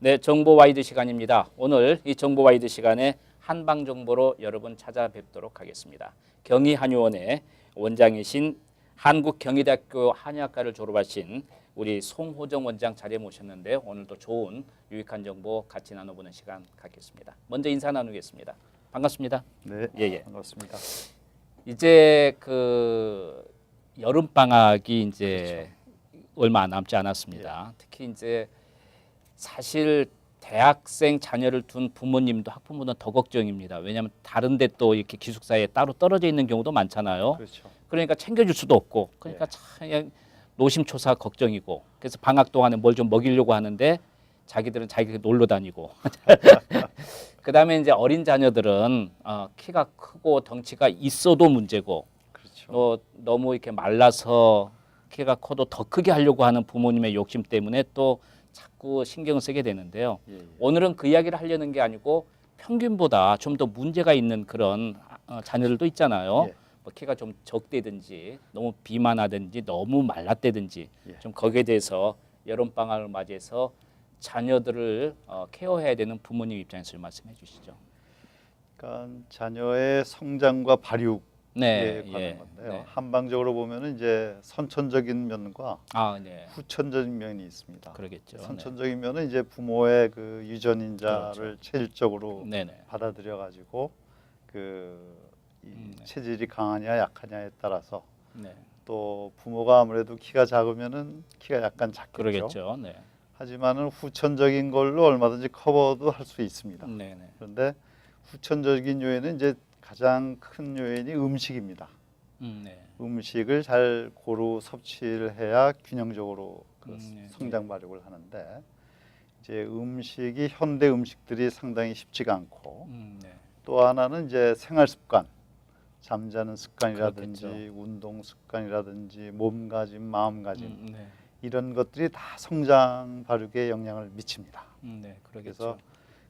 네, 정보 와이드 시간입니다. 오늘 이 정보 와이드 시간에 한방 정보로 여러분 찾아뵙도록 하겠습니다. 경희한의원의 원장이신 한국경희대학교 한의학과를 졸업하신 우리 송호정 원장 자리에 모셨는데 오늘도 좋은 유익한 정보 같이 나눠보는 시간 갖겠습니다. 먼저 인사 나누겠습니다. 반갑습니다. 네, 예. 반갑습니다. 이제 그 여름 방학이 이제 얼마 남지 않았습니다. 특히 이제 사실 대학생 자녀를 둔 부모님도 학부모는 더 걱정입니다. 왜냐하면 다른데 또 이렇게 기숙사에 따로 떨어져 있는 경우도 많잖아요. 그렇죠. 그러니까 챙겨줄 수도 없고, 그러니까 참 노심초사 걱정이고, 그래서 방학 동안에 뭘 좀 먹이려고 하는데 자기들은 자기가 놀러 다니고. 그다음에 이제 어린 자녀들은 키가 크고 덩치가 있어도 문제고, 그렇죠. 너무 이렇게 말라서 키가 커도 더 크게 하려고 하는 부모님의 욕심 때문에 또 자꾸 신경을 쓰게 되는데요. 예. 오늘은 그 이야기를 하려는 게 아니고 평균보다 좀 더 문제가 있는 그런 자녀들도 있잖아요. 예. 뭐 키가 좀 적대든지 너무 비만하든지 너무 말랐다든지 예. 좀 거기에 대해서 여름방학을 맞이해서 자녀들을 케어해야 되는 부모님 입장에서 좀 말씀해 주시죠. 그러니까 자녀의 성장과 발육에 네, 관한 예, 건데요. 네. 한방적으로 보면은 이제 선천적인 면과 네, 후천적인 면이 있습니다. 그러겠죠. 선천적인 면은 이제 부모의 그 유전인자를 그렇죠. 체질적으로 네네. 받아들여 가지고 이 네. 체질이 강하냐 약하냐에 따라서 네, 또 부모가 아무래도 키가 작으면은 키가 약간 작겠죠. 그러겠죠. 네, 하지만은 후천적인 걸로 얼마든지 커버도 할 수 있습니다. 네네. 그런데 후천적인 요인은 이제 가장 큰 요인이 음식입니다. 네. 음식을 잘 고루 섭취를 해야 균형적으로 그 네. 성장 발육을 하는데 이제 음식이 현대 음식들이 상당히 쉽지가 않고 네. 또 하나는 이제 생활 습관, 잠자는 습관이라든지 그렇겠죠. 운동 습관이라든지 몸가짐, 마음가짐 네. 이런 것들이 다 성장 발육에 영향을 미칩니다. 네, 그러겠죠. 그래서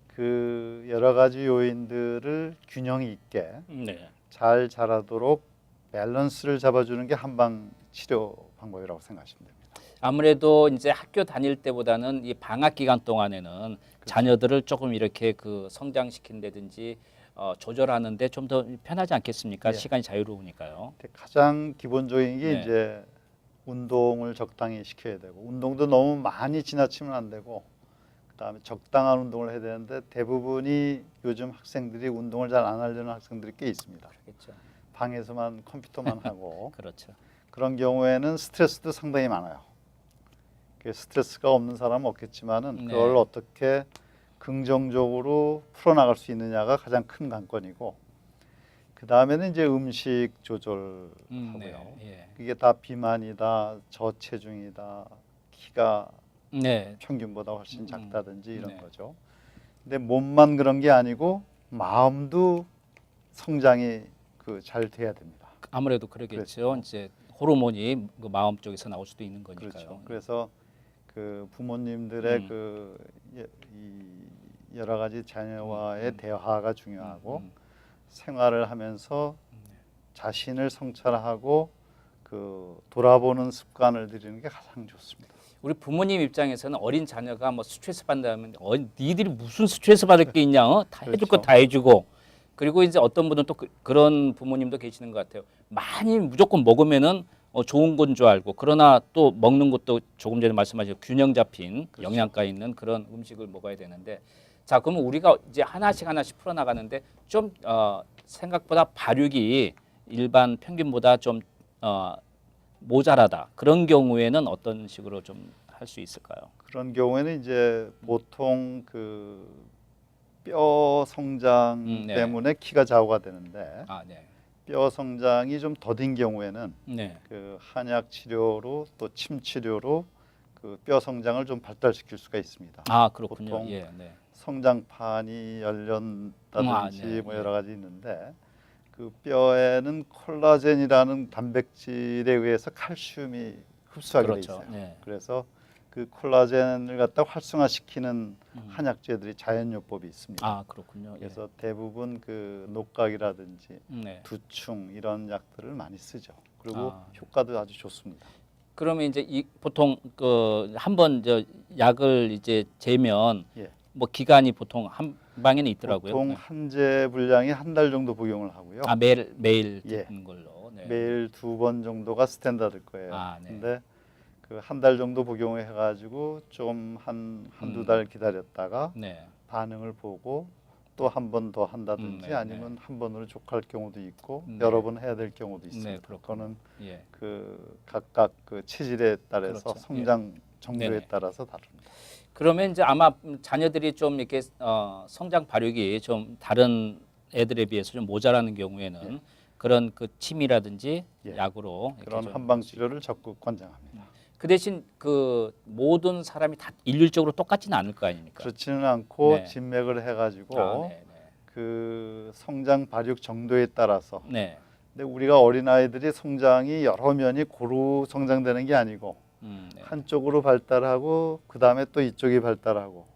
그 여러 가지 요인들을 균형 있게 네. 잘 자라도록 밸런스를 잡아주는 게 한방 치료 방법이라고 생각하시면 됩니다. 아무래도 이제 학교 다닐 때보다는 이 방학 기간 동안에는 자녀들을 조금 이렇게 그 성장시킨다든지 조절하는데 좀 더 편하지 않겠습니까? 예. 시간이 자유로우니까요. 가장 기본적인 게 네. 이제 운동을 적당히 시켜야 되고 운동도 너무 많이 지나치면 안 되고 그다음에 적당한 운동을 해야 되는데 대부분이 요즘 학생들이 운동을 잘 안 하려는 학생들이 꽤 있습니다. 그렇겠죠. 방에서만 컴퓨터만 하고 그렇죠. 그런 경우에는 스트레스도 상당히 많아요. 그 스트레스가 없는 사람은 없겠지만은 네. 그걸 어떻게 긍정적으로 풀어나갈 수 있느냐가 가장 큰 관건이고 그 다음에는 이제 음식 조절하고요. 네. 예. 이게 다 비만이다, 저체중이다, 키가 네. 평균보다 훨씬 작다든지 이런 네. 거죠. 근데 몸만 그런 게 아니고 마음도 성장이 잘 돼야 됩니다. 아무래도 그러겠죠. 그렇죠. 이제 호르몬이 그 마음 쪽에서 나올 수도 있는 거니까요. 그렇죠. 그래서 그 부모님들의 이 여러 가지 자녀와의 대화가 중요하고 생활을 하면서 자신을 성찰하고 그 돌아보는 습관을 들이는 게 가장 좋습니다. 우리 부모님 입장에서는 어린 자녀가 뭐 스트레스 받는다면 니들이 무슨 스트레스 받을 게 있냐? 다 해줄 거 그렇죠. 다 해주고 그리고 이제 어떤 분은 또 그런 부모님도 계시는 것 같아요. 많이 무조건 먹으면은 좋은 건 줄 알고 그러나 또 먹는 것도 조금 전에 말씀하신 균형 잡힌 그렇죠. 영양가 있는 그런 음식을 먹어야 되는데 자 그러면 우리가 이제 하나씩 풀어 나가는데 좀 생각보다 발육이 일반 평균보다 좀 모자라다 그런 경우에는 어떤 식으로 좀 할 수 있을까요? 그런 경우에는 이제 보통 그 뼈 성장 네. 때문에 키가 좌우가 되는데 네. 뼈 성장이 좀 더딘 경우에는 네. 그 한약 치료로 또 침 치료로 그 뼈 성장을 좀 발달시킬 수가 있습니다. 그렇군요. 보통 예, 네. 성장판이 열렸다든지 네, 뭐 예. 여러 가지 있는데 그 뼈에는 콜라겐이라는 단백질에 의해서 칼슘이 흡수하게 돼 그렇죠. 있어요. 네. 그래서 그 콜라겐을 갖다 활성화시키는 한약재들이 자연요법이 있습니다. 그렇군요. 예. 그래서 대부분 그 녹각이라든지 네. 두충 이런 약들을 많이 쓰죠. 그리고 아. 효과도 아주 좋습니다. 그러면 이제 보통 그 한 번 저 약을 이제 재면 예. 뭐 기간이 보통 한 방에는 있더라고요. 보통 네. 한제 분량이 한 달 정도 복용을 하고요. 아 매일 예. 듣는 걸로. 네. 매일 2번 정도가 스탠다드일 거예요. 아, 네. 근데 그 한 달 정도 복용을 해가지고 좀 한두 달 기다렸다가 네. 반응을 보고 또 한 번 더 한다든지 네, 아니면 한 번으로 족할 경우도 있고 네. 여러 번 해야 될 경우도 있습니다. 네, 그렇군요. 그거는 예. 그 각각 그 체질에 따라서 그렇죠. 성장 정도에 네네. 따라서 다릅니다. 그러면 이제 아마 자녀들이 좀 이렇게 성장 발육이 좀 다른 애들에 비해서 좀 모자라는 경우에는 예. 그런 그 침이라든지 예. 약으로 이렇게 그런 좀 한방 치료를 적극 권장합니다. 그 대신 그 모든 사람이 다 일률적으로 똑같지는 않을 거 아닙니까? 그렇지는 않고 네. 진맥을 해가지고 아, 네, 그 성장 발육 정도에 따라서. 네. 근데 우리가 어린 아이들이 성장이 여러 면이 고루 성장되는 게 아니고 네. 한쪽으로 발달하고 그 다음에 또 이쪽이 발달하고.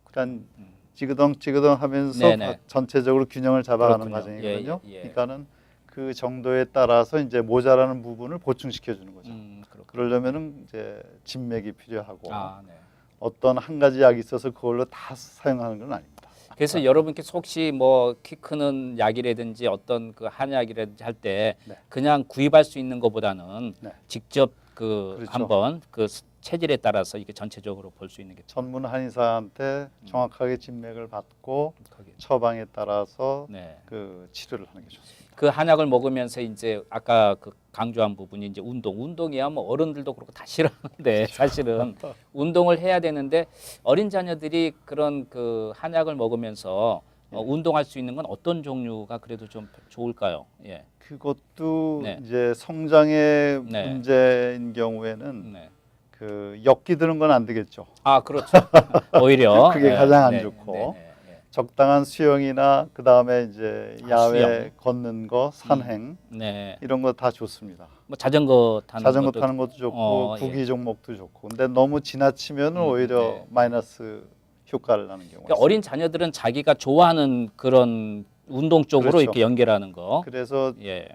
그러니까 음. 찌그덩 하면서 네네. 전체적으로 균형을 잡아가는 그렇군요. 과정이거든요. 예, 예, 예. 그러니까는 그 정도에 따라서 이제 모자라는 부분을 보충시켜 주는 거죠. 그렇군요. 그러려면은 이제 진맥이 필요하고 아, 네. 어떤 한 가지 약이 있어서 그걸로 다 사용하는 건 아닙니다. 그래서 여러분께 혹시 뭐 키 크는 약이라든지 어떤 그 한약이라든지 할 때 네. 그냥 구입할 수 있는 것보다는 네. 직접 그 그렇죠. 한번 그 체질에 따라서 이게 전체적으로 볼 수 있는 게 전문 한의사한테 정확하게 진맥을 받고 거기. 처방에 따라서 네. 그 치료를 하는 게 좋습니다. 그 한약을 먹으면서 이제 아까 그 강조한 부분이 이제 운동이야 뭐 어른들도 그렇고 다 싫어하는데 사실은 운동을 해야 되는데 어린 자녀들이 그런 그 한약을 먹으면서 예. 운동할 수 있는 건 어떤 종류가 그래도 좀 좋을까요? 예. 그것도 네. 이제 성장의 네. 문제인 경우에는 네. 그 엮기 드는 건 안 되겠죠. 아 그렇죠. 오히려 그게 네, 가장 안 네, 좋고. 네, 네, 네. 적당한 수영이나 그 다음에 이제 야외 수영. 걷는 거, 산행 네. 이런 거 다 좋습니다. 뭐 자전거 타는 자전거 것도 타는 것도 좋고 예. 구기 종목도 좋고. 근데 너무 지나치면 오히려 네. 마이너스 효과를 나는 경우가 그러니까 있어요. 어린 자녀들은 자기가 좋아하는 그런 운동 쪽으로 그렇죠. 이렇게 연결하는 거. 그래서 예.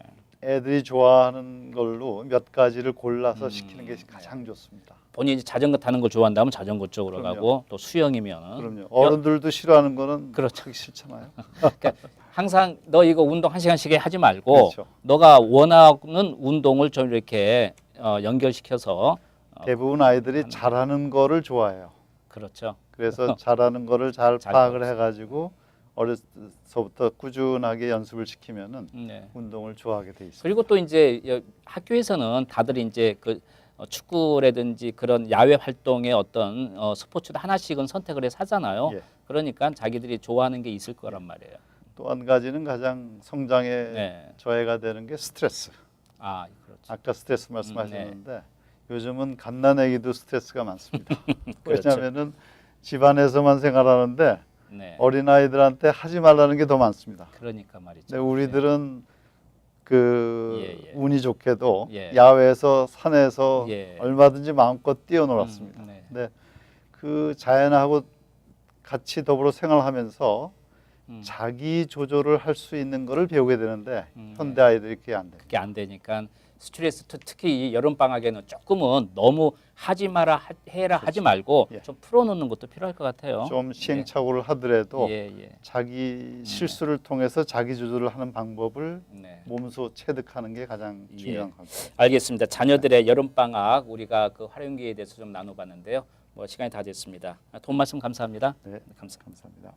애들이 좋아하는 걸로 몇 가지를 골라서 시키는 게 가장 좋습니다. 본인이 자전거 타는 걸 좋아한다면 자전거 쪽으로 그럼요. 가고 또 수영이면 그럼요. 어른들도 싫어하는 거는 그렇죠. 하기 싫잖아요. 그러니까 항상 너 이거 운동 1시간씩 하지 말고 그렇죠. 너가 원하는 운동을 좀 이렇게 연결시켜서 대부분 아이들이 잘하는 거를 좋아해요. 그렇죠. 그래서 잘하는 거를 잘 잘 파악을 배웠어요. 해가지고 어려서부터 꾸준하게 연습을 시키면은 네. 운동을 좋아하게 돼 있습니다. 그리고 또 이제 학교에서는 다들 이제 그 축구라든지 그런 야외 활동의 어떤 스포츠도 하나씩은 선택을 해서 하잖아요. 예. 그러니까 자기들이 좋아하는 게 있을 거란 말이에요. 또 한 가지는 가장 성장에 네. 저해가 되는 게 스트레스. 아, 그렇죠. 아까 스트레스 말씀하셨는데 요즘은 갓난아기도 스트레스가 많습니다. 그렇죠. 왜냐하면은 집안에서만 생활하는데 네. 어린 아이들한테 하지 말라는 게 더 많습니다. 그러니까 말이죠. 근데 우리들은 그 예, 예. 운이 좋게도 예. 야외에서 산에서 예. 얼마든지 마음껏 뛰어놀았습니다. 네. 근데 그 자연하고 같이 더불어 생활하면서 자기 조절을 할 수 있는 거를 배우게 되는데 현대 아이들이 그게 안 돼요. 그게 안 되니까 스트레스 특히 이 여름 방학에는 조금은 너무 하지 마라 해라 하지 말고 예. 좀 풀어놓는 것도 필요할 것 같아요. 좀 시행착오를 하더라도 예, 예. 자기 실수를 통해서 자기 조절을 하는 방법을 네. 몸소 체득하는 게 가장 예. 중요한 겁니다. 알겠습니다. 자녀들의 여름 방학 우리가 그 활용기에 대해서 좀 나눠봤는데요. 뭐 시간이 다 됐습니다. 도움 말씀 감사합니다. 네, 감사합니다. 감사합니다.